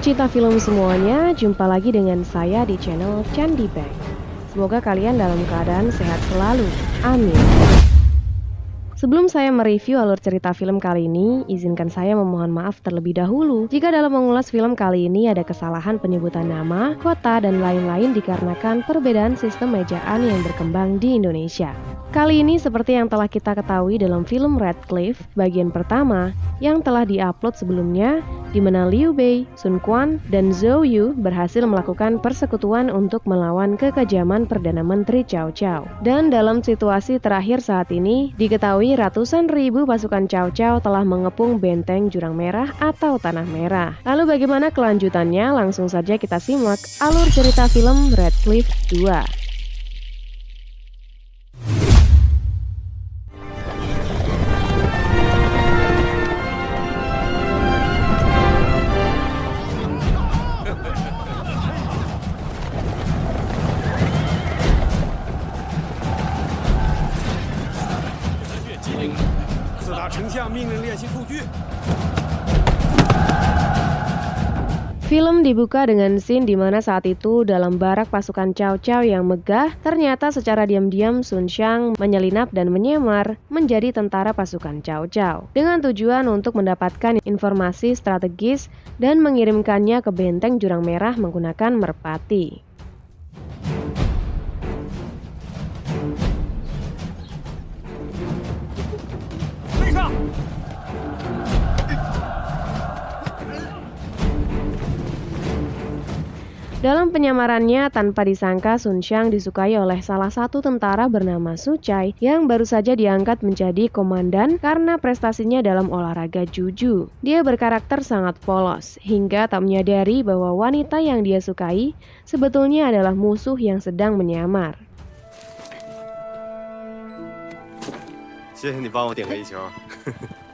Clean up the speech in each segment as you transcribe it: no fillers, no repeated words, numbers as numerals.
Pecinta film semuanya, jumpa lagi dengan saya di channel Candi Bang. Semoga kalian dalam keadaan sehat selalu. Amin. Sebelum saya mereview alur cerita film kali ini, izinkan saya memohon maaf terlebih dahulu jika dalam mengulas film kali ini ada kesalahan penyebutan nama, kota, dan lain-lain dikarenakan perbedaan sistem ejaan yang berkembang di Indonesia. Kali ini seperti yang telah kita ketahui dalam film Radcliffe bagian pertama yang telah diupload sebelumnya, di mana Liu Bei, Sun Quan, dan Zhou Yu berhasil melakukan persekutuan untuk melawan kekejaman Perdana Menteri Cao Cao. Dan dalam situasi terakhir saat ini, diketahui ratusan ribu pasukan Cao Cao telah mengepung benteng Jurang Merah atau Tanah Merah. Lalu bagaimana kelanjutannya? Langsung saja kita simak alur cerita film Radcliffe 2. Film dibuka dengan scene di mana saat itu dalam barak pasukan Cao Cao yang megah, ternyata secara diam-diam Sun Xiang menyelinap dan menyamar menjadi tentara pasukan Cao Cao dengan tujuan untuk mendapatkan informasi strategis dan mengirimkannya ke benteng Jurang Merah menggunakan merpati. Dalam penyamarannya, tanpa disangka Sun Xiang disukai oleh salah satu tentara bernama Su Cai yang baru saja diangkat menjadi komandan karena prestasinya dalam olahraga juju. Dia berkarakter sangat polos, hingga tak menyadari bahwa wanita yang dia sukai sebetulnya adalah musuh yang sedang menyamar. 谢谢你帮我点个一球，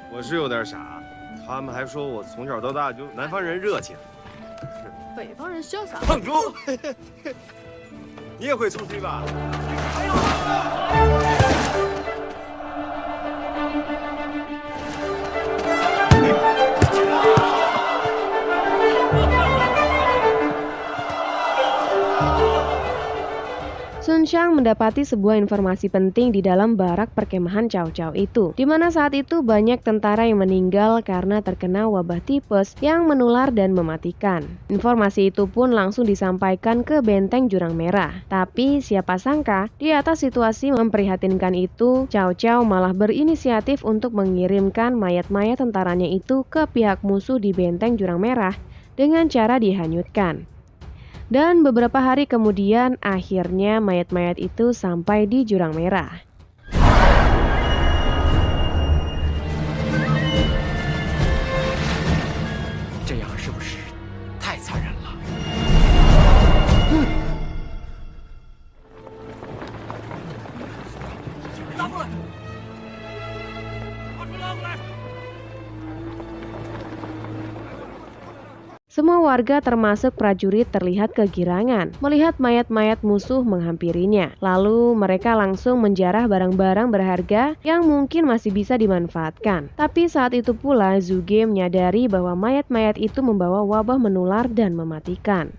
我是有点傻，他们还说我从小到大就南方人热情。 北方人潇洒。胖猪，你也会蹴鞠吧？ Sun Xiang mendapati sebuah informasi penting di dalam barak perkemahan Cao Cao itu, di mana saat itu banyak tentara yang meninggal karena terkena wabah tipes yang menular dan mematikan. Informasi itu pun langsung disampaikan ke benteng Jurang Merah. Tapi siapa sangka, di atas situasi memprihatinkan itu, Cao Cao malah berinisiatif untuk mengirimkan mayat-mayat tentaranya itu ke pihak musuh di benteng Jurang Merah dengan cara dihanyutkan. Dan beberapa hari kemudian, akhirnya mayat-mayat itu sampai di Jurang Merah. Semua warga termasuk prajurit terlihat kegirangan melihat mayat-mayat musuh menghampirinya. Lalu mereka langsung menjarah barang-barang berharga yang mungkin masih bisa dimanfaatkan. Tapi saat itu pula Zhuge menyadari bahwa mayat-mayat itu membawa wabah menular dan mematikan.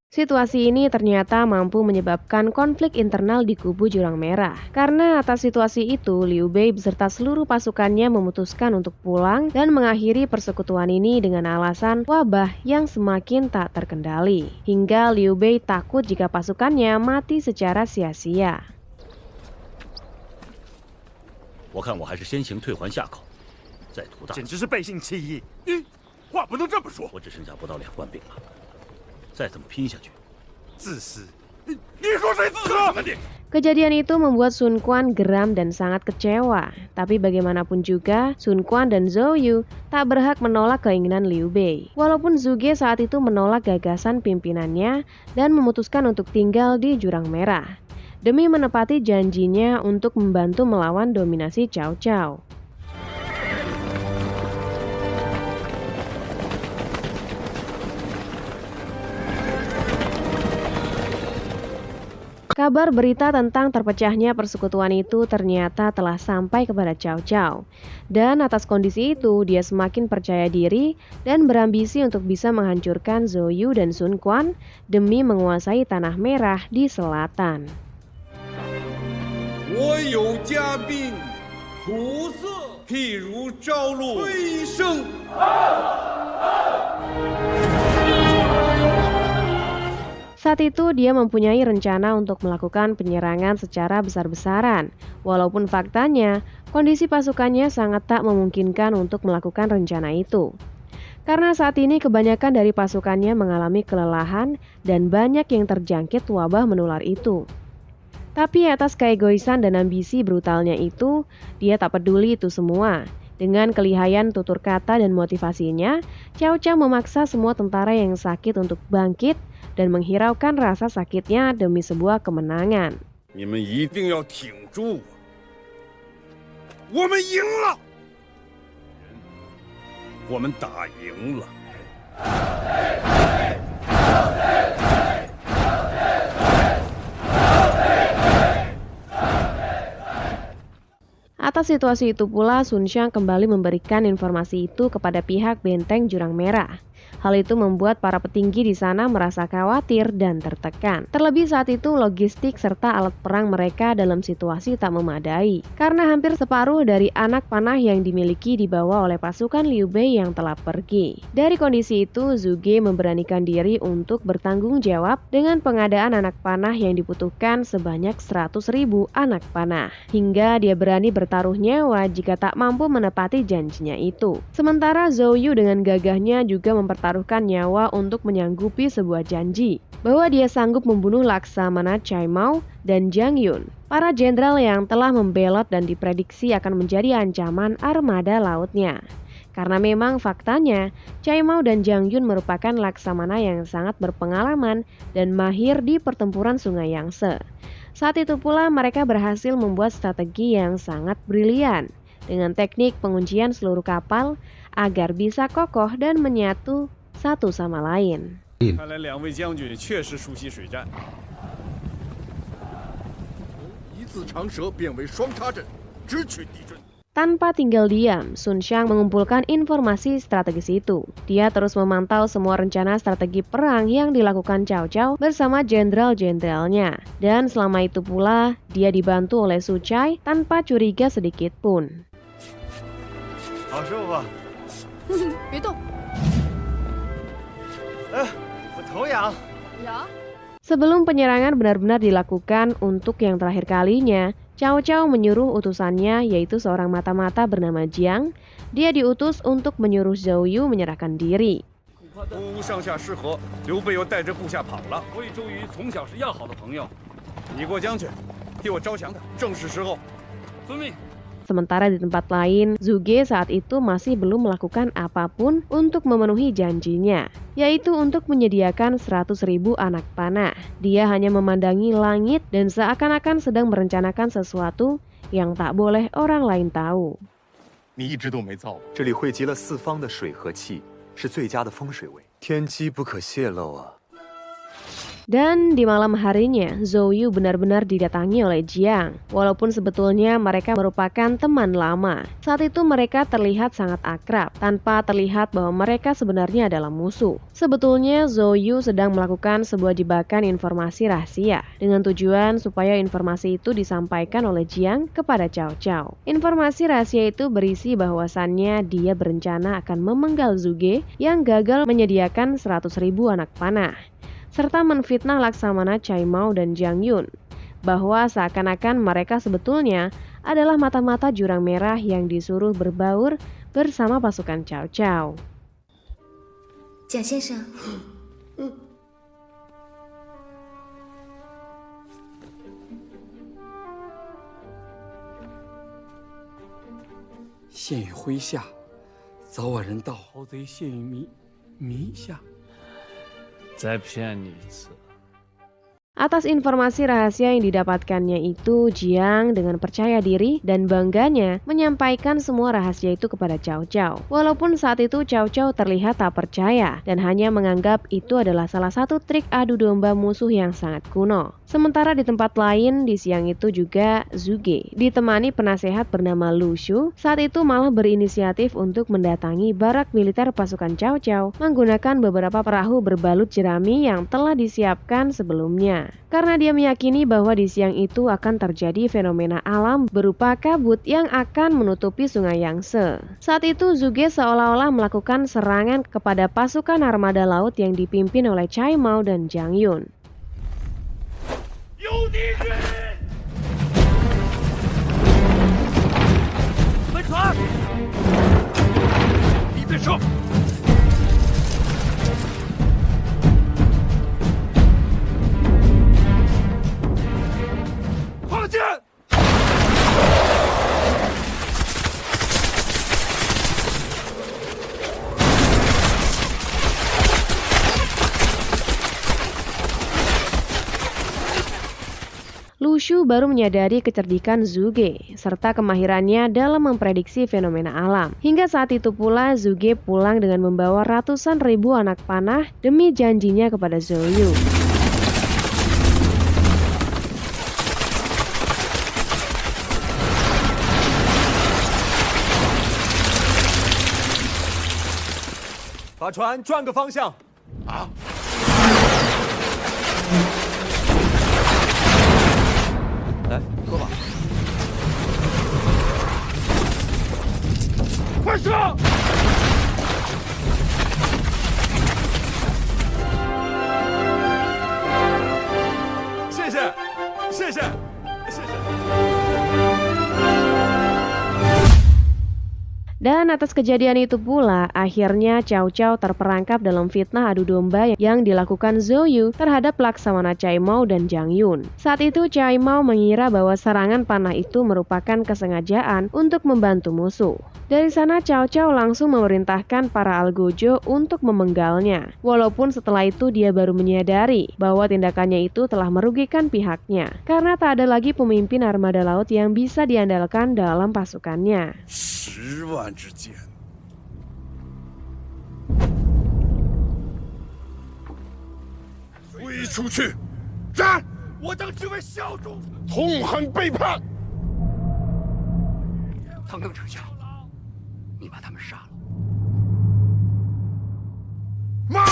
Situasi ini ternyata mampu menyebabkan konflik internal di kubu Jurang Merah. Karena atas situasi itu, Liu Bei beserta seluruh pasukannya memutuskan untuk pulang dan mengakhiri persekutuan ini dengan alasan wabah yang semakin tak terkendali. Hingga Liu Bei takut jika pasukannya mati secara sia-sia. 我看我还是先行退还下口，再图大。简直是背信弃义！你话不能这么说。我只剩下不到2万兵了。 再这么拼下去， 自私！你说谁自私？ Kejadian itu membuat Sun Quan geram dan sangat kecewa. Tapi bagaimanapun juga, Sun Quan dan Zhou Yu tak berhak menolak keinginan Liu Bei. Walaupun Zhuge saat itu menolak gagasan pimpinannya dan memutuskan untuk tinggal di Jurang Merah, demi menepati janjinya untuk membantu melawan dominasi Cao Cao. Kabar berita tentang terpecahnya persekutuan itu ternyata telah sampai kepada Cao Cao. Dan atas kondisi itu, dia semakin percaya diri dan berambisi untuk bisa menghancurkan Zhou Yu dan Sun Quan demi menguasai tanah merah di selatan. 我有嘉宾，苦涩，譬如朝露飞升。Saat itu dia mempunyai rencana untuk melakukan penyerangan secara besar-besaran, walaupun faktanya kondisi pasukannya sangat tak memungkinkan untuk melakukan rencana itu. Karena saat ini kebanyakan dari pasukannya mengalami kelelahan dan banyak yang terjangkit wabah menular itu. Tapi atas keegoisan dan ambisi brutalnya itu, dia tak peduli itu semua. Dengan kelihayan tutur kata dan motivasinya, Cao Cao memaksa semua tentara yang sakit untuk bangkit dan menghiraukan rasa sakitnya demi sebuah kemenangan. 你们一定要挺住我们赢了，我们打赢了。 Atas situasi itu pula, Sun Xiang kembali memberikan informasi itu kepada pihak benteng Jurang Merah. Hal itu membuat para petinggi di sana merasa khawatir dan tertekan. Terlebih saat itu logistik serta alat perang mereka dalam situasi tak memadai. Karena hampir separuh dari anak panah yang dimiliki dibawa oleh pasukan Liu Bei yang telah pergi. Dari kondisi itu, Zhu Ge memberanikan diri untuk bertanggung jawab dengan pengadaan anak panah yang dibutuhkan sebanyak 100.000 anak panah. Hingga dia berani bertaruh nyawa jika tak mampu menepati janjinya itu. Sementara Zhou Yu dengan gagahnya juga mempertaruhkan nyawa untuk menyanggupi sebuah janji bahwa dia sanggup membunuh Laksamana Cai Mao dan Jiang Yun, para jenderal yang telah membelot dan diprediksi akan menjadi ancaman armada lautnya. Karena memang faktanya, Cai Mao dan Jiang Yun merupakan laksamana yang sangat berpengalaman dan mahir di pertempuran Sungai Yangtze. Saat itu pula mereka berhasil membuat strategi yang sangat brilian dengan teknik penguncian seluruh kapal agar bisa kokoh dan menyatu satu sama lain. 看来两位将军确实熟悉水战。一字长蛇变为双叉阵，直取敌阵。 Tanpa tinggal diam, Sun Xiang mengumpulkan informasi strategis itu. Dia terus memantau semua rencana strategi perang yang dilakukan Cao Cao bersama jenderal-jenderalnya. Dan selama itu pula, dia dibantu oleh Su Cai tanpa curiga sedikit pun. 好师傅，别动，我头痒。呀， Sebelum penyerangan benar-benar dilakukan untuk yang terakhir kalinya, Cao Cao menyuruh utusannya, yaitu seorang mata-mata bernama Jiang. Dia diutus untuk menyuruh Zhou Yu menyerahkan diri. 乌上下失和，刘备又带着部下跑了。我与周瑜从小是要好的朋友。你过江去，替我招降他，正是时候。遵命。 Sementara di tempat lain, Zhu Ge saat itu masih belum melakukan apapun untuk memenuhi janjinya, yaitu untuk menyediakan 100.000 anak panah. Dia hanya memandangi langit dan seakan-akan sedang merencanakan sesuatu yang tak boleh orang lain tahu. 你一直都没造，这里汇集了四方的水和气，是最佳的风水位，天机不可泄露啊！ Dan di malam harinya, Zhou Yu benar-benar didatangi oleh Jiang. Walaupun sebetulnya mereka merupakan teman lama. Saat itu mereka terlihat sangat akrab, tanpa terlihat bahwa mereka sebenarnya adalah musuh. Sebetulnya Zhou Yu sedang melakukan sebuah jebakan informasi rahasia, dengan tujuan supaya informasi itu disampaikan oleh Jiang kepada Cao Cao. Informasi rahasia itu berisi bahwasannya dia berencana akan memenggal Zhu Ge yang gagal menyediakan 100.000 anak panah, serta menfitnah Laksamana Cai Mao dan Jiang Yun, bahwa seakan-akan mereka sebetulnya adalah mata-mata Jurang Merah yang disuruh berbaur bersama pasukan Cao Cao. 蒋先生，现于麾下，早晚人道豪贼现于糜下。 再骗你一次， Atas informasi rahasia yang didapatkannya itu, Jiang dengan percaya diri dan bangganya menyampaikan semua rahasia itu kepada Cao Cao. Walaupun saat itu Cao Cao terlihat tak percaya dan hanya menganggap itu adalah salah satu trik adu domba musuh yang sangat kuno. Sementara di tempat lain di siang itu juga Zhuge ditemani penasehat bernama Lu Shu saat itu malah berinisiatif untuk mendatangi barak militer pasukan Cao Cao menggunakan beberapa perahu berbalut jerami yang telah disiapkan sebelumnya. Karena dia meyakini bahwa di siang itu akan terjadi fenomena alam berupa kabut yang akan menutupi sungai Yangtze. Saat itu Zhuge seolah-olah melakukan serangan kepada pasukan armada laut yang dipimpin oleh Cai Mao dan Jiang Yun. 有敌人！飞船，一对射！ 放箭！ Lu Shu baru menyadari kecerdikan Zhuge serta kemahirannya dalam memprediksi fenomena alam. Hingga saat itu pula Zhuge pulang dengan membawa ratusan ribu anak panah demi janjinya kepada Zhou Yu. "把船转个方向。" 来，喝吧。快射！谢谢，谢谢，谢谢。 Dan atas kejadian itu pula, akhirnya Cao Cao terperangkap dalam fitnah adu domba yang dilakukan Zhou Yu terhadap Laksamana Cai Mao dan Jiang Yun. Saat itu Cai Mao mengira bahwa serangan panah itu merupakan kesengajaan untuk membantu musuh. Dari sana Cao Cao langsung memerintahkan para algojo untuk memenggalnya. Walaupun setelah itu dia baru menyadari bahwa tindakannya itu telah merugikan pihaknya, karena tak ada lagi pemimpin armada laut yang bisa diandalkan dalam pasukannya. 10万支箭，追出去！战！我等只为效忠，痛恨背叛。唐邓丞相，你把他们杀了。 妈！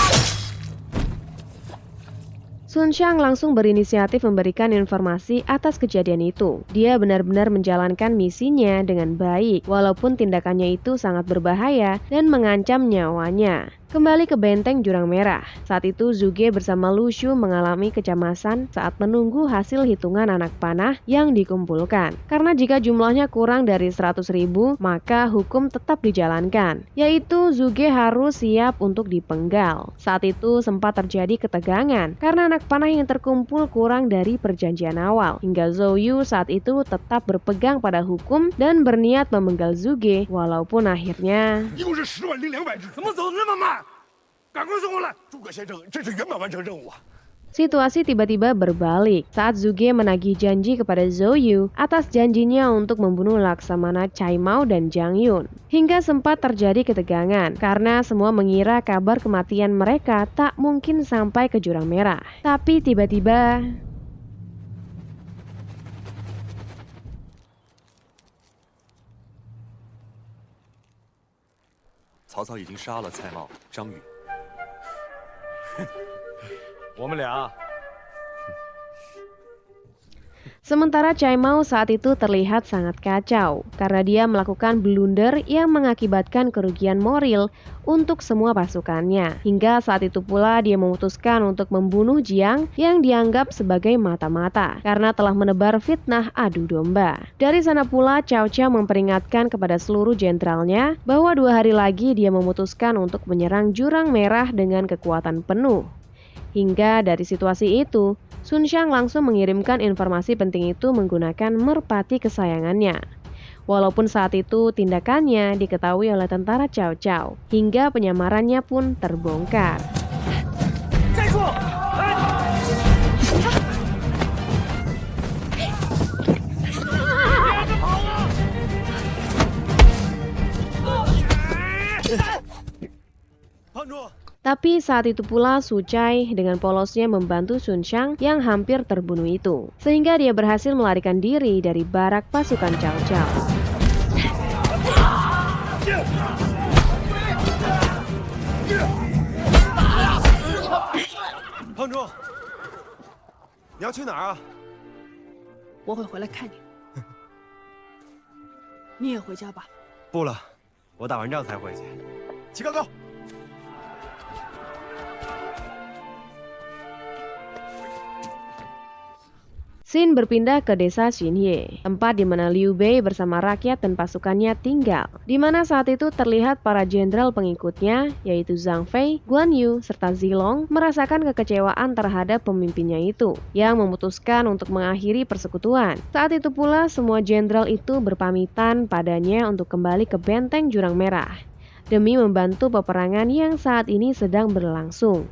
Sun Xiang langsung berinisiatif memberikan informasi atas kejadian itu. Dia benar-benar menjalankan misinya dengan baik, walaupun tindakannya itu sangat berbahaya dan mengancam nyawanya. Kembali ke benteng Jurang Merah. Saat itu Zhuge bersama Lu Shu mengalami kecemasan saat menunggu hasil hitungan anak panah yang dikumpulkan. Karena jika jumlahnya kurang dari 100.000, maka hukum tetap dijalankan, yaitu Zhuge harus siap untuk dipenggal. Saat itu sempat terjadi ketegangan karena anak panah yang terkumpul kurang dari perjanjian awal, hingga Zhou Yu saat itu tetap berpegang pada hukum dan berniat memenggal Zhuge, walaupun akhirnya 一共是10万零200只，怎么走得那么慢？赶快送过来！诸葛先生，这是圆满完成任务啊！ Situasi tiba-tiba berbalik saat Zhuge menagih janji kepada Zhou Yu atas janjinya untuk membunuh Laksamana Cai Mao dan Jiang Yun. Hingga sempat terjadi ketegangan karena semua mengira kabar kematian mereka tak mungkin sampai ke Jurang Merah. Tapi tiba-tiba 曹操已经杀了蔡瑁、张允。我们俩 Sementara Cai Mao saat itu terlihat sangat kacau karena dia melakukan blunder yang mengakibatkan kerugian moral untuk semua pasukannya. Hingga saat itu pula dia memutuskan untuk membunuh Jiang yang dianggap sebagai mata-mata karena telah menebar fitnah adu domba. Dari sana pula Cao Cao memperingatkan kepada seluruh jenderalnya bahwa 2 hari lagi dia memutuskan untuk menyerang Jurang Merah dengan kekuatan penuh. Hingga dari situasi itu, Sun Xiang langsung mengirimkan informasi penting itu menggunakan merpati kesayangannya. Walaupun saat itu tindakannya diketahui oleh tentara Cao Cao, hingga penyamarannya pun terbongkar. Tapi saat itu pula Su Chai dengan polosnya membantu Sun Shang yang hampir terbunuh itu, sehingga dia berhasil melarikan diri dari barak pasukan Cao Cao. 胖柱，你要去哪儿啊？我会回来看你。你也回家吧。不了，我打完仗才回去。齐高高。 Scene berpindah ke desa Xinye, tempat di mana Liu Bei bersama rakyat dan pasukannya tinggal. Di mana saat itu terlihat para jenderal pengikutnya, yaitu Zhang Fei, Guan Yu, serta Zilong, merasakan kekecewaan terhadap pemimpinnya itu, yang memutuskan untuk mengakhiri persekutuan. Saat itu pula semua jenderal itu berpamitan padanya untuk kembali ke benteng Jurang Merah, demi membantu peperangan yang saat ini sedang berlangsung.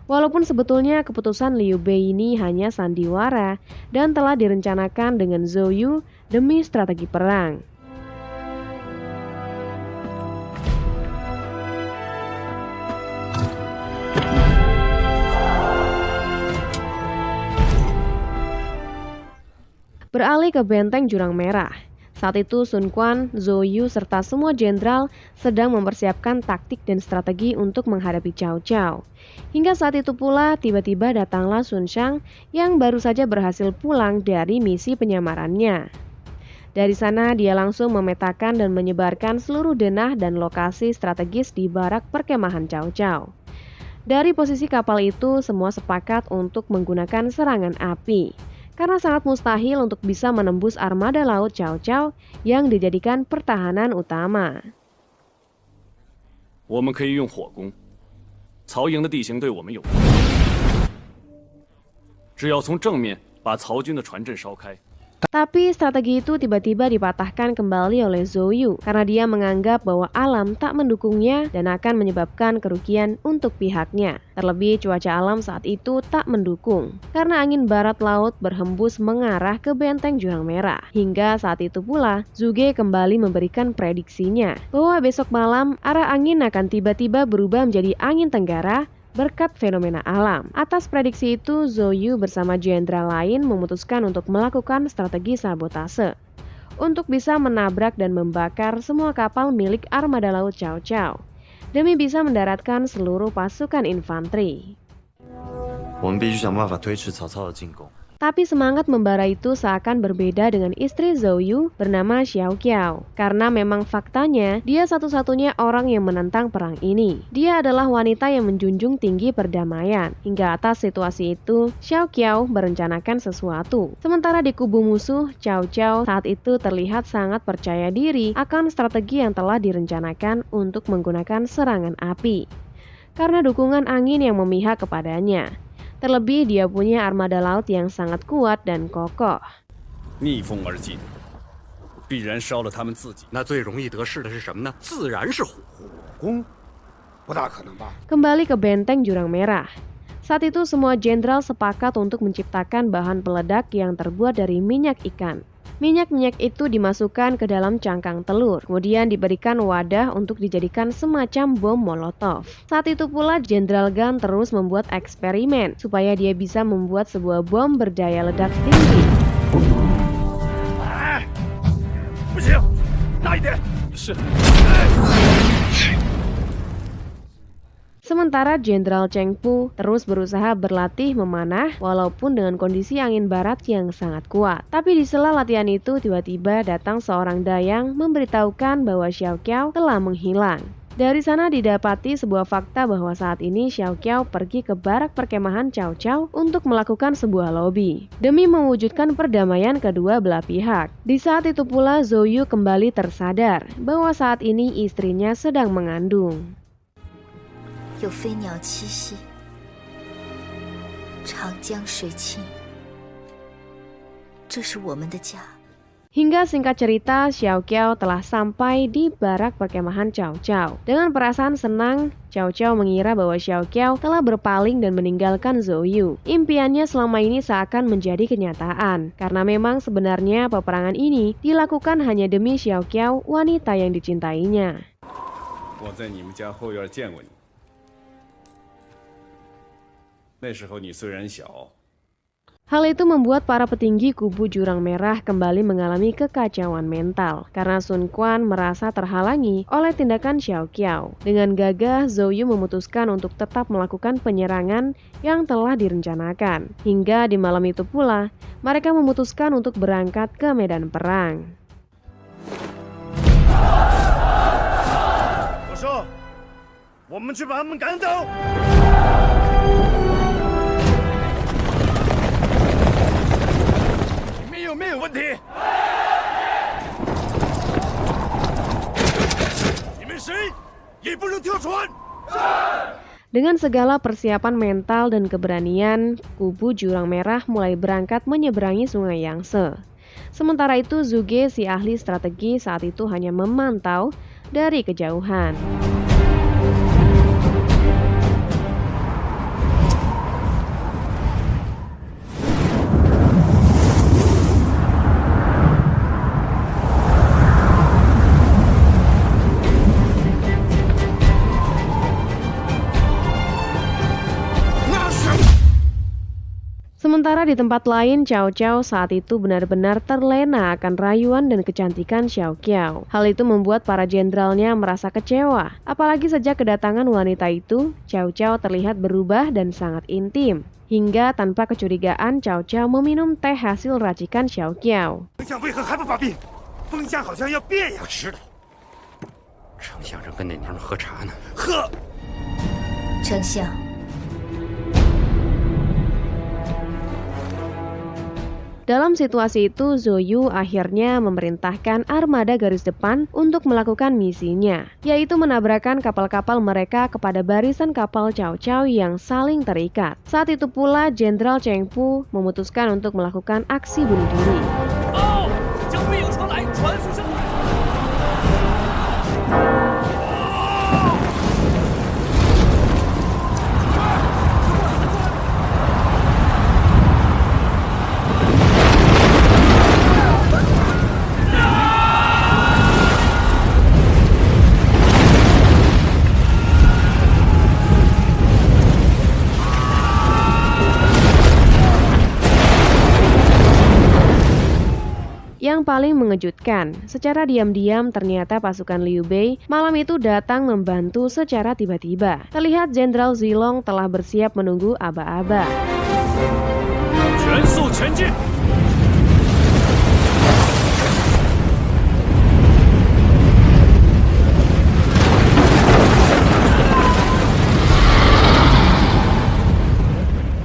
Walaupun sebetulnya keputusan Liu Bei ini hanya sandiwara dan telah direncanakan dengan Zhou Yu demi strategi perang. Beralih ke benteng Jurang Merah. Saat itu Sun Quan, Zhou Yu, serta semua jenderal sedang mempersiapkan taktik dan strategi untuk menghadapi Cao Cao. Hingga saat itu pula tiba-tiba datanglah Sun Shang yang baru saja berhasil pulang dari misi penyamarannya. Dari sana dia langsung memetakan dan menyebarkan seluruh denah dan lokasi strategis di barak perkemahan Cao Cao. Dari posisi kapal itu semua sepakat untuk menggunakan serangan api. Karena sangat mustahil untuk bisa menembus armada laut Cao Cao yang dijadikan pertahanan utama. 我们可以用火攻，曹营的地形对我们有利，只要从正面把曹军的船阵烧开。 Tapi strategi itu tiba-tiba dipatahkan kembali oleh Zhou Yu karena dia menganggap bahwa alam tak mendukungnya dan akan menyebabkan kerugian untuk pihaknya. Terlebih cuaca alam saat itu tak mendukung karena angin barat laut berhembus mengarah ke benteng Jurang Merah. Hingga saat itu pula Zhuge kembali memberikan prediksinya bahwa besok malam arah angin akan tiba-tiba berubah menjadi angin tenggara berkat fenomena alam. Atas prediksi itu, Zhou Yu bersama jenderal lain memutuskan untuk melakukan strategi sabotase untuk bisa menabrak dan membakar semua kapal milik armada laut Cao Cao demi bisa mendaratkan seluruh pasukan infanteri. 我们必须想办法推迟曹操的进攻。 Tapi semangat membara itu seakan berbeda dengan istri Zhou Yu bernama Xiao Qiao. Karena memang faktanya dia satu-satunya orang yang menentang perang ini. Dia adalah wanita yang menjunjung tinggi perdamaian. Hingga atas situasi itu, Xiao Qiao merencanakan sesuatu. Sementara di kubu musuh, Cao Cao saat itu terlihat sangat percaya diri akan strategi yang telah direncanakan untuk menggunakan serangan api. Karena dukungan angin yang memihak kepadanya. Terlebih dia punya armada laut yang sangat kuat dan kokoh. 逆风而进，必然烧了他们自己。那最容易得势的是什么呢？自然是火。攻，不大可能吧？ Kembali ke benteng Jurang Merah. Saat itu semua jenderal sepakat untuk menciptakan bahan peledak yang terbuat dari minyak ikan. Minyak-minyak itu dimasukkan ke dalam cangkang telur, kemudian diberikan wadah untuk dijadikan semacam bom molotov. Saat itu pula Jenderal Gan terus membuat eksperimen supaya dia bisa membuat sebuah bom berdaya ledak tinggi. 不行，大一点。是。 Sementara Jenderal Cheng Pu terus berusaha berlatih memanah walaupun dengan kondisi angin barat yang sangat kuat. Tapi di sela latihan itu tiba-tiba datang seorang dayang memberitahukan bahwa Xiao Qiao telah menghilang. Dari sana didapati sebuah fakta bahwa saat ini Xiao Qiao pergi ke barak perkemahan Cao Cao untuk melakukan sebuah lobi demi mewujudkan perdamaian kedua belah pihak. Di saat itu pula Zhou Yu kembali tersadar bahwa saat ini istrinya sedang mengandung. 有飞鸟栖息，长江水清，这是我们的家。 Hingga singkat cerita, Xiao Qiao telah sampai di barak perkemahan Cao Cao. Dengan perasaan senang, Cao Cao mengira bahwa Xiao Qiao telah berpaling dan meninggalkan Zhou Yu. Impiannya selama ini seakan menjadi kenyataan, karena memang sebenarnya peperangan ini dilakukan hanya demi Xiao Qiao, wanita yang dicintainya. 我在你们家后院见过你，那时候你虽然小， Hal itu membuat para petinggi kubu Jurang Merah kembali mengalami kekacauan mental karena Sun Quan merasa terhalangi oleh tindakan Xiao Qiao. Dengan gagah, Zhou Yu memutuskan untuk tetap melakukan penyerangan yang telah direncanakan. Hingga di malam itu pula, mereka memutuskan untuk berangkat ke medan perang. 我说，我们去把他们赶走。 有没有问题？你们谁也不能跳船！ Dengan segala persiapan mental dan keberanian, kubu Jurang Merah mulai berangkat menyeberangi sungai Yangtze. Sementara itu, Zhuge, si ahli strategi, saat itu hanya memantau dari kejauhan. Sementara di tempat lain, Cao Cao saat itu benar-benar terlena akan rayuan dan kecantikan Xiao Qiao. Hal itu membuat para jenderalnya merasa kecewa. Apalagi sejak kedatangan wanita itu, Cao Cao terlihat berubah dan sangat intim. Hingga tanpa kecurigaan, Cao Cao meminum teh hasil racikan Xiao Qiao. 丞相为何还不发病？风向好像要变呀！是的，丞相正跟那娘们喝茶呢。喝。丞相， Dalam situasi itu, Zhou Yu akhirnya memerintahkan armada garis depan untuk melakukan misinya, yaitu menabrakkan kapal-kapal mereka kepada barisan kapal Cao Cao yang saling terikat. Saat itu pula, Jenderal Cheng Pu memutuskan untuk melakukan aksi bunuh diri. Yang paling mengejutkan, secara diam-diam ternyata pasukan Liu Bei malam itu datang membantu secara tiba-tiba. Terlihat Jenderal Zilong telah bersiap menunggu aba-aba. 全速前进！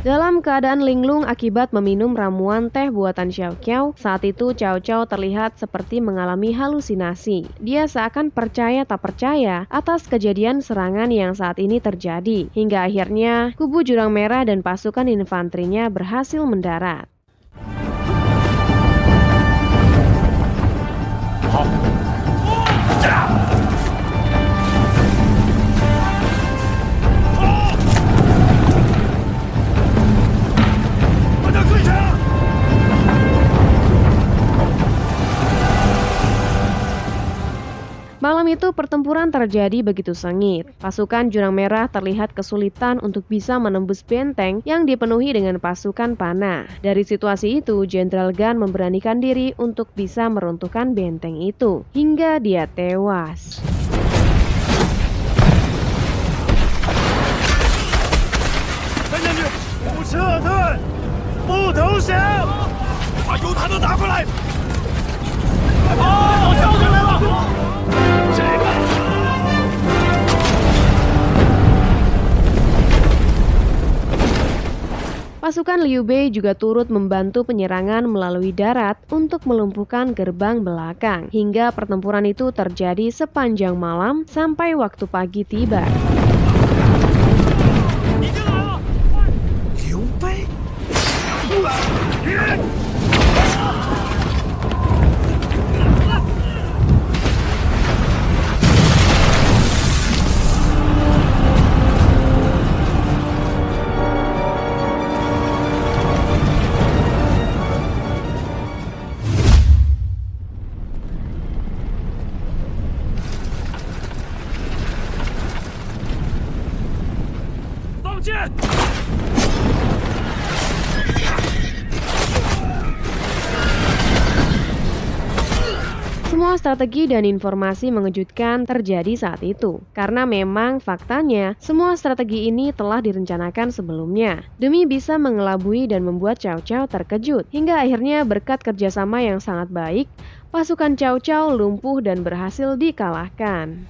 Dalam keadaan linglung akibat meminum ramuan teh buatan Xiao Qiao, saat itu Cao Cao terlihat seperti mengalami halusinasi. Dia seakan percaya tak percaya atas kejadian serangan yang saat ini terjadi, hingga akhirnya kubu Jurang Merah dan pasukan infanterinya berhasil mendarat. Malam itu pertempuran terjadi begitu sengit. Pasukan Jurang Merah terlihat kesulitan untuk bisa menembus benteng yang dipenuhi dengan pasukan panah. Dari situasi itu, Jenderal Gan memberanikan diri untuk bisa meruntuhkan benteng itu, hingga dia tewas. 三将军，不撤退，不投降，把油塔都拿过来！老将军来了！ Pasukan Liu Bei juga turut membantu penyerangan melalui darat untuk melumpuhkan gerbang belakang, hingga pertempuran itu terjadi sepanjang malam sampai waktu pagi tiba. Liu Bei， 放箭！ Semua strategi dan informasi mengejutkan terjadi saat itu, karena memang faktanya semua strategi ini telah direncanakan sebelumnya, demi bisa mengelabui dan membuat Cao Cao terkejut, hingga akhirnya berkat kerjasama yang sangat baik, pasukan Cao Cao lumpuh dan berhasil dikalahkan.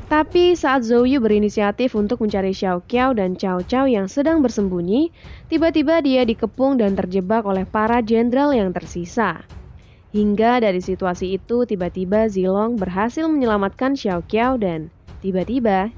Tapi saat Zhou Yu berinisiatif untuk mencari Xiao Qiao dan Cao Cao yang sedang bersembunyi, tiba-tiba dia dikepung dan terjebak oleh para jenderal yang tersisa. Hingga dari situasi itu tiba-tiba Zilong berhasil menyelamatkan Xiao Qiao dan tiba-tiba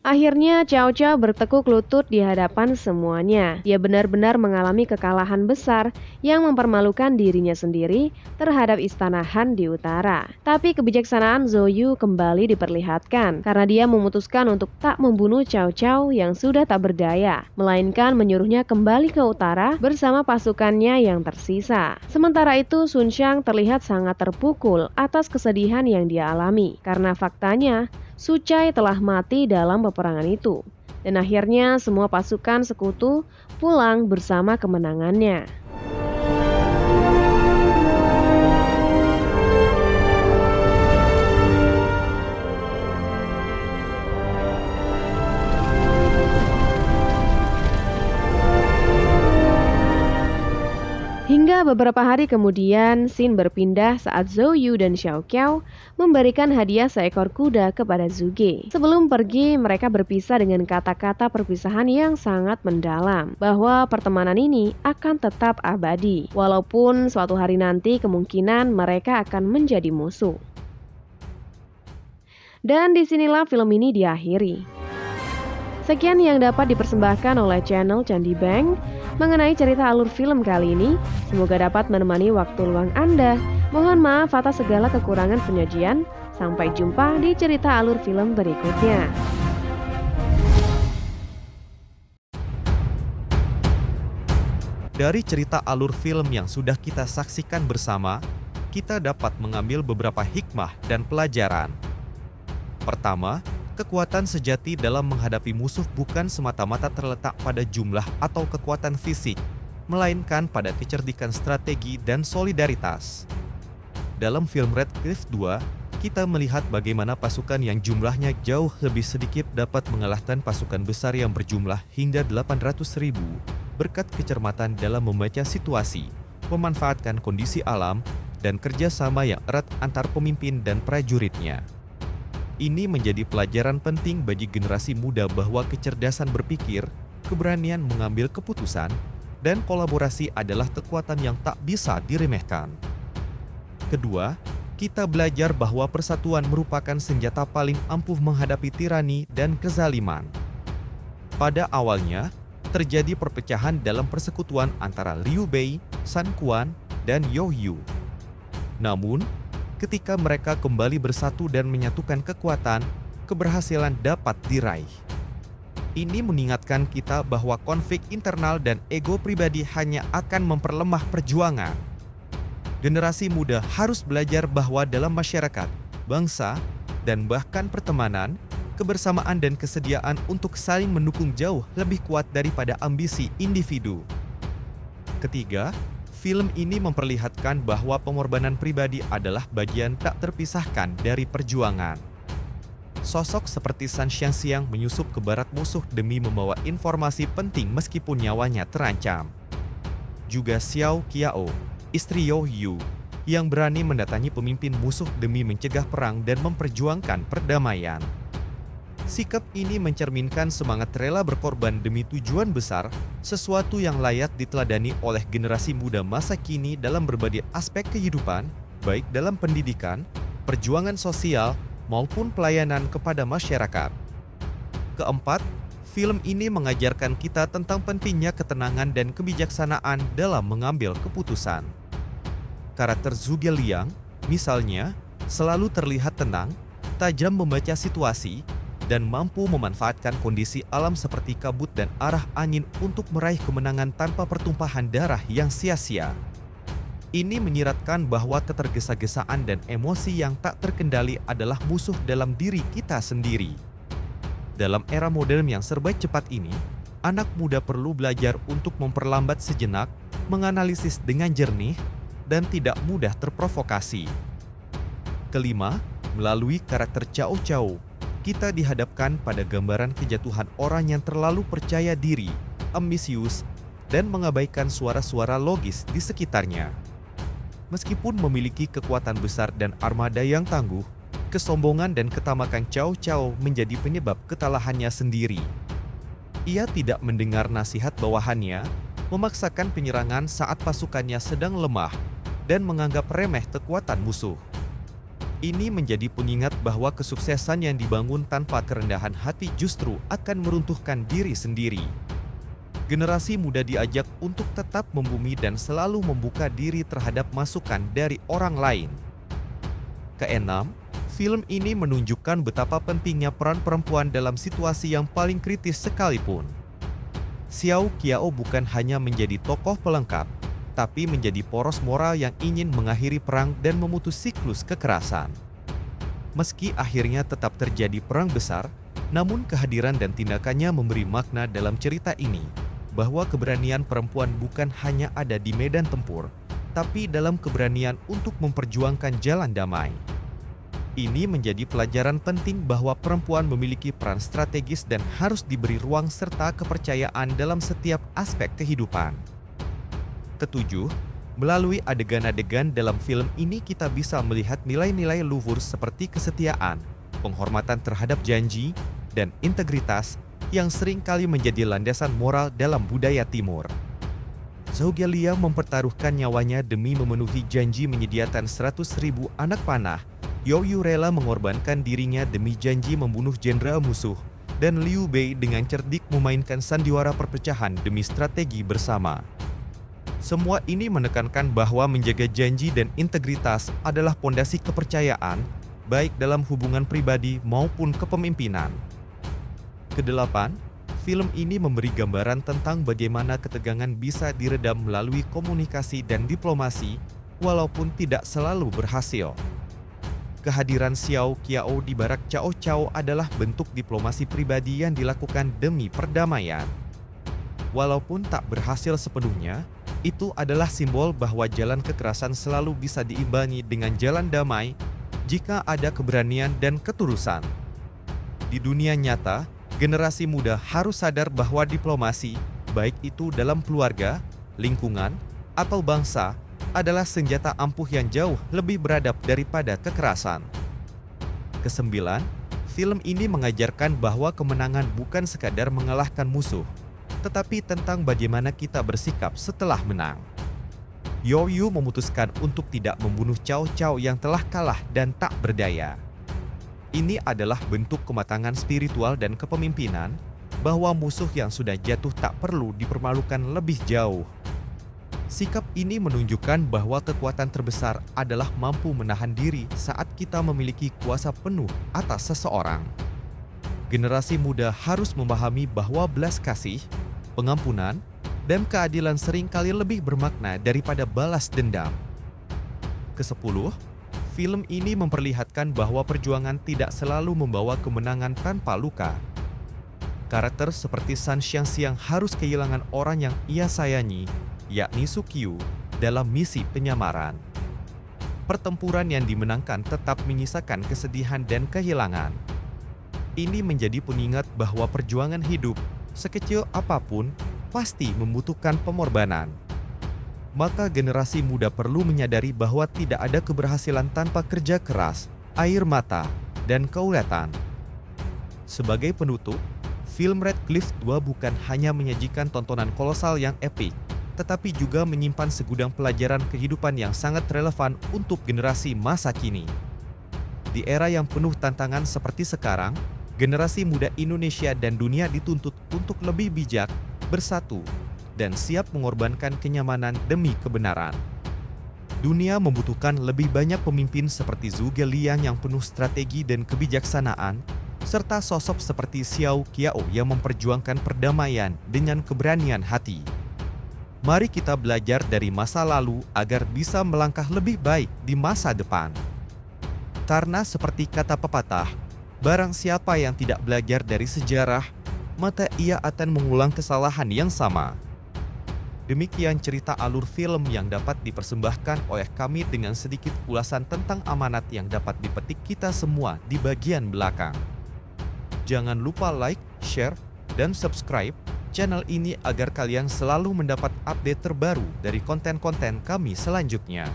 akhirnya Cao Cao bertekuk lutut di hadapan semuanya. Dia benar-benar mengalami kekalahan besar yang mempermalukan dirinya sendiri terhadap istana Han di utara. Tapi kebijaksanaan Zhou Yu kembali diperlihatkan karena dia memutuskan untuk tak membunuh Cao Cao yang sudah tak berdaya, melainkan menyuruhnya kembali ke utara bersama pasukannya yang tersisa. Sementara itu Sun Xiang terlihat sangat terpukul atas kesedihan yang dia alami karena faktanya Su Cai telah mati dalam peperangan itu, dan akhirnya semua pasukan sekutu pulang bersama kemenangannya. Hingga beberapa hari kemudian, scene berpindah saat Zhou Yu dan Xiao Qiao memberikan hadiah seekor kuda kepada Zhu Ge. Sebelum pergi, mereka berpisah dengan kata-kata perpisahan yang sangat mendalam, bahwa pertemanan ini akan tetap abadi, walaupun suatu hari nanti kemungkinan mereka akan menjadi musuh. Dan disinilah film ini diakhiri. Sekian yang dapat dipersembahkan oleh channel Candi Bank mengenai cerita alur film kali ini. Semoga dapat menemani waktu luang Anda. Mohon maaf atas segala kekurangan penyajian. Sampai jumpa di cerita alur film berikutnya. Dari cerita alur film yang sudah kita saksikan bersama, kita dapat mengambil beberapa hikmah dan pelajaran. Pertama, kekuatan sejati dalam menghadapi musuh bukan semata-mata terletak pada jumlah atau kekuatan fisik, melainkan pada kecerdikan strategi dan solidaritas. Dalam film Red Cliff 2, kita melihat bagaimana pasukan yang jumlahnya jauh lebih sedikit dapat mengalahkan pasukan besar yang berjumlah hingga 800.000 berkat kecermatan dalam membaca situasi, memanfaatkan kondisi alam, dan kerjasama yang erat antar pemimpin dan prajuritnya. Ini menjadi pelajaran penting bagi generasi muda bahwa kecerdasan berpikir, keberanian mengambil keputusan, dan kolaborasi adalah kekuatan yang tak bisa diremehkan. Kedua, kita belajar bahwa persatuan merupakan senjata paling ampuh menghadapi tirani dan kezaliman. Pada awalnya, terjadi perpecahan dalam persekutuan antara Liu Bei, Sun Quan, dan You Yu. Namun, ketika mereka kembali bersatu dan menyatukan kekuatan, keberhasilan dapat diraih. Ini mengingatkan kita bahwa konflik internal dan ego pribadi hanya akan memperlemah perjuangan. Generasi muda harus belajar bahwa dalam masyarakat, bangsa, dan bahkan pertemanan, kebersamaan dan kesediaan untuk saling mendukung jauh lebih kuat daripada ambisi individu. Ketiga, film ini memperlihatkan bahwa pengorbanan pribadi adalah bagian tak terpisahkan dari perjuangan. Sosok seperti Sun Xianxiang menyusup ke barat musuh demi membawa informasi penting meskipun nyawanya terancam. Juga Xiao Qiao, istri You Yu, yang berani mendatangi pemimpin musuh demi mencegah perang dan memperjuangkan perdamaian. Sikap ini mencerminkan semangat rela berkorban demi tujuan besar, sesuatu yang layak diteladani oleh generasi muda masa kini dalam berbagai aspek kehidupan, baik dalam pendidikan, perjuangan sosial, maupun pelayanan kepada masyarakat. Keempat, film ini mengajarkan kita tentang pentingnya ketenangan dan kebijaksanaan dalam mengambil keputusan. Karakter Zhuge Liang, misalnya, selalu terlihat tenang, tajam membaca situasi, dan mampu memanfaatkan kondisi alam seperti kabut dan arah angin untuk meraih kemenangan tanpa pertumpahan darah yang sia-sia. Ini menyiratkan bahwa ketergesa-gesaan dan emosi yang tak terkendali adalah musuh dalam diri kita sendiri. Dalam era modern yang serba cepat ini, anak muda perlu belajar untuk memperlambat sejenak, menganalisis dengan jernih, dan tidak mudah terprovokasi. Kelima, melalui karakter Cao Cao, kita dihadapkan pada gambaran kejatuhan orang yang terlalu percaya diri, ambisius, dan mengabaikan suara-suara logis di sekitarnya. Meskipun memiliki kekuatan besar dan armada yang tangguh, kesombongan dan ketamakan Cao Cao menjadi penyebab ketalahannya sendiri. Ia tidak mendengar nasihat bawahannya, memaksakan penyerangan saat pasukannya sedang lemah, dan menganggap remeh kekuatan musuh. Ini menjadi pengingat bahwa kesuksesan yang dibangun tanpa kerendahan hati justru akan meruntuhkan diri sendiri. Generasi muda diajak untuk tetap membumi dan selalu membuka diri terhadap masukan dari orang lain. Keenam, film ini menunjukkan betapa pentingnya peran perempuan dalam situasi yang paling kritis sekalipun. Xiao Qiao bukan hanya menjadi tokoh pelengkap, tapi menjadi poros moral yang ingin mengakhiri perang dan memutus siklus kekerasan. Meski akhirnya tetap terjadi perang besar, namun kehadiran dan tindakannya memberi makna dalam cerita ini, bahwa keberanian perempuan bukan hanya ada di medan tempur, tapi dalam keberanian untuk memperjuangkan jalan damai. Ini menjadi pelajaran penting bahwa perempuan memiliki peran strategis dan harus diberi ruang serta kepercayaan dalam setiap aspek kehidupan. Ketujuh, melalui adegan-adegan dalam film ini kita bisa melihat nilai-nilai luhur seperti kesetiaan, penghormatan terhadap janji, dan integritas yang seringkali menjadi landasan moral dalam budaya Timur. Zhuge Liang mempertaruhkan nyawanya demi memenuhi janji menyediakan 100.000 anak panah. You Yu rela mengorbankan dirinya demi janji membunuh jenderal musuh, dan Liu Bei dengan cerdik memainkan sandiwara perpecahan demi strategi bersama. Semua ini menekankan bahwa menjaga janji dan integritas adalah pondasi kepercayaan, baik dalam hubungan pribadi maupun kepemimpinan. Kedelapan, film ini memberi gambaran tentang bagaimana ketegangan bisa diredam melalui komunikasi dan diplomasi, walaupun tidak selalu berhasil. Kehadiran Xiao Qiao di barak Cao Cao adalah bentuk diplomasi pribadi yang dilakukan demi perdamaian. Walaupun tak berhasil sepenuhnya, itu adalah simbol bahwa jalan kekerasan selalu bisa diimbangi dengan jalan damai jika ada keberanian dan ketulusan. Di dunia nyata, generasi muda harus sadar bahwa diplomasi, baik itu dalam keluarga, lingkungan, atau bangsa, adalah senjata ampuh yang jauh lebih beradab daripada kekerasan. Kesembilan, film ini mengajarkan bahwa kemenangan bukan sekadar mengalahkan musuh, tetapi tentang bagaimana kita bersikap setelah menang. You Yu memutuskan untuk tidak membunuh Cao Cao yang telah kalah dan tak berdaya. Ini adalah bentuk kematangan spiritual dan kepemimpinan, bahwa musuh yang sudah jatuh tak perlu dipermalukan lebih jauh. Sikap ini menunjukkan bahwa kekuatan terbesar adalah mampu menahan diri saat kita memiliki kuasa penuh atas seseorang. Generasi muda harus memahami bahwa belas kasih, pengampunan, dan keadilan seringkali lebih bermakna daripada balas dendam. Kesepuluh, film ini memperlihatkan bahwa perjuangan tidak selalu membawa kemenangan tanpa luka. Karakter seperti San Xiangxiang harus kehilangan orang yang ia sayangi, yakni Su Qiu, dalam misi penyamaran. Pertempuran yang dimenangkan tetap menyisakan kesedihan dan kehilangan. Ini menjadi pengingat bahwa perjuangan hidup, sekecil apapun, pasti membutuhkan pengorbanan. Maka generasi muda perlu menyadari bahwa tidak ada keberhasilan tanpa kerja keras, air mata, dan keuletan. Sebagai penutup, film Radcliffe 2 bukan hanya menyajikan tontonan kolosal yang epik, tetapi juga menyimpan segudang pelajaran kehidupan yang sangat relevan untuk generasi masa kini. Di era yang penuh tantangan seperti sekarang, generasi muda Indonesia dan dunia dituntut untuk lebih bijak, bersatu, dan siap mengorbankan kenyamanan demi kebenaran. Dunia membutuhkan lebih banyak pemimpin seperti Zhuge Liang yang penuh strategi dan kebijaksanaan, serta sosok seperti Xiao Qiao yang memperjuangkan perdamaian dengan keberanian hati. Mari kita belajar dari masa lalu agar bisa melangkah lebih baik di masa depan. Karena seperti kata pepatah, barang siapa yang tidak belajar dari sejarah, maka ia akan mengulang kesalahan yang sama. Demikian cerita alur film yang dapat dipersembahkan oleh kami dengan sedikit ulasan tentang amanat yang dapat dipetik kita semua di bagian belakang. Jangan lupa like, share, dan subscribe channel ini agar kalian selalu mendapat update terbaru dari konten-konten kami selanjutnya.